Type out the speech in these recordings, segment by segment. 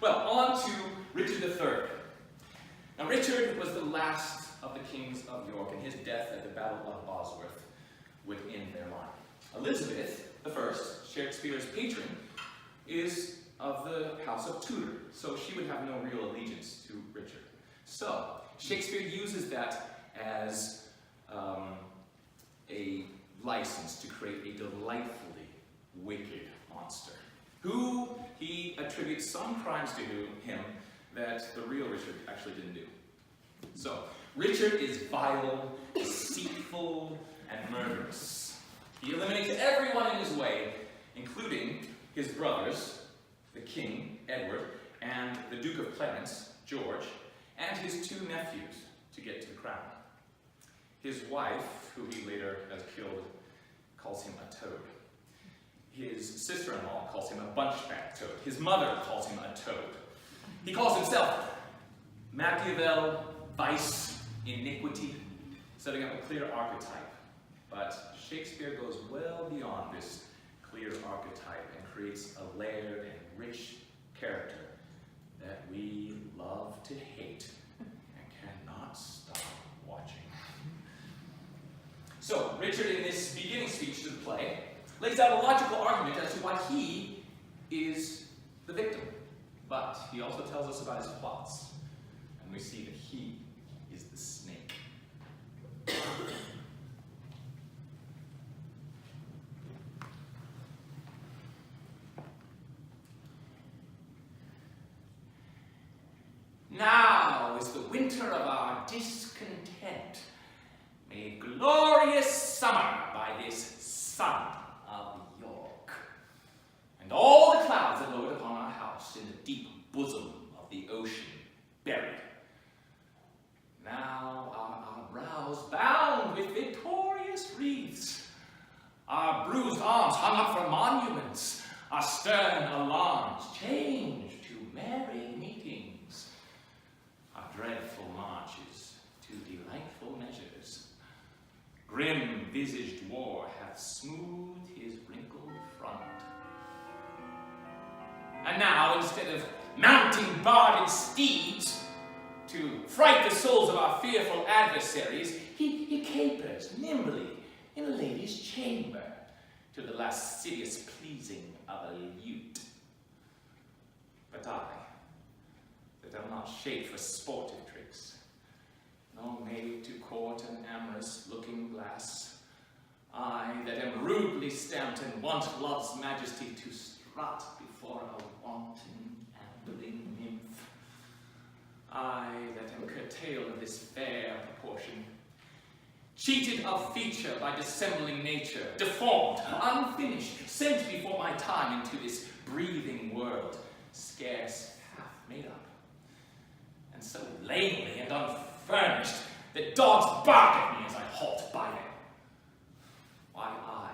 Well, on to Richard III. Now, Richard was the last of the kings of York, and his death at the Battle of Bosworth would end their line. Elizabeth I, Shakespeare's patron, is of the House of Tudor, so she would have no real allegiance to Richard. So, Shakespeare uses that as a license to create a delightfully wicked monster, who he attributes some crimes to him that the real Richard actually didn't do. So, Richard is vile, deceitful, and murderous. He eliminates everyone in his way, including his brothers, the King, Edward, and the Duke of Clarence, George, and his two nephews to get to the crown. His wife, who he later has killed, calls him a toad. His sister-in-law calls him a bunchback toad. His mother calls him a toad. He calls himself Machiavel, vice, iniquity, setting up a clear archetype. But Shakespeare goes well beyond this clear archetype and creates a layered and rich character that we love to hate and cannot stop watching. So, Richard, in this beginning speech to the play, lays out a logical argument as to why he is the victim. But he also tells us about his plots, and we see that he is the snake. Now is the winter of our discontent, made glorious summer by this sun of York. And all the clouds that lowered upon our house in the deep bosom of the ocean buried. Now are our brows bound with victorious wreaths, our bruised arms hung up for monuments, our stern alarms changed to merry meetings, our dreadful marches to delightful measures. Grim-visaged war hath smoothed his wrinkled front. And now, instead of mounting barded steeds to fright the souls of our fearful adversaries, he capers nimbly in a lady's chamber to the lascivious pleasing of a lute. But I, that am not shaped for sportive tricks, nor made to court an amorous looking glass, I, that am rudely stamped and want love's majesty to strut before a wanton ambling nymph, I, that am curtailed of this fair proportion, cheated of feature by dissembling nature, deformed, unfinished, sent before my time into this breathing world, scarce half made up, and so lamely and unfurnished that dogs bark at me as I halt by them. Why I,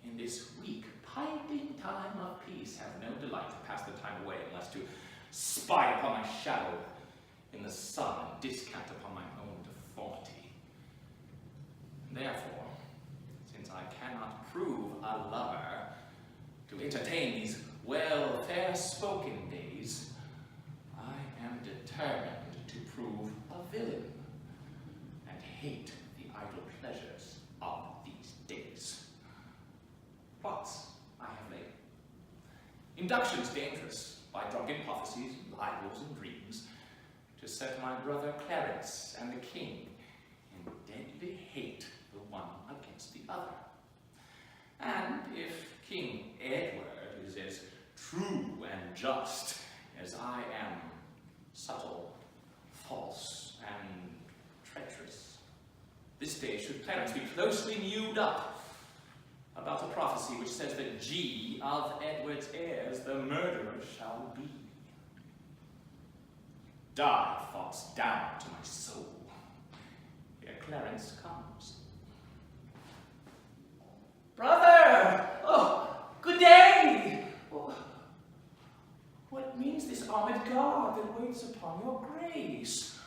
in this weak, piping time of peace, have no delight to pass the time away unless to spy upon my shadow in the sun and discount upon my own deformity. Therefore, since I cannot prove a lover to entertain these well fair-spoken days, I am determined to prove a villain and hate the idle pleasures of these days. Plots I have made. Inductions dangerous, by drunken prophecies, libels, and dreams, to set my brother Clarence and the king in deadly hate the one against the other. And if King Edward is as true and just as I am subtle, false, and treacherous, this day should Clarence be closely mewed up about a prophecy which says that G of Edward's heirs the murderer shall be. Die, thoughts, down to my soul. Here Clarence comes. Brother! Oh, good day! Oh, what means this armored guard that waits upon your grace?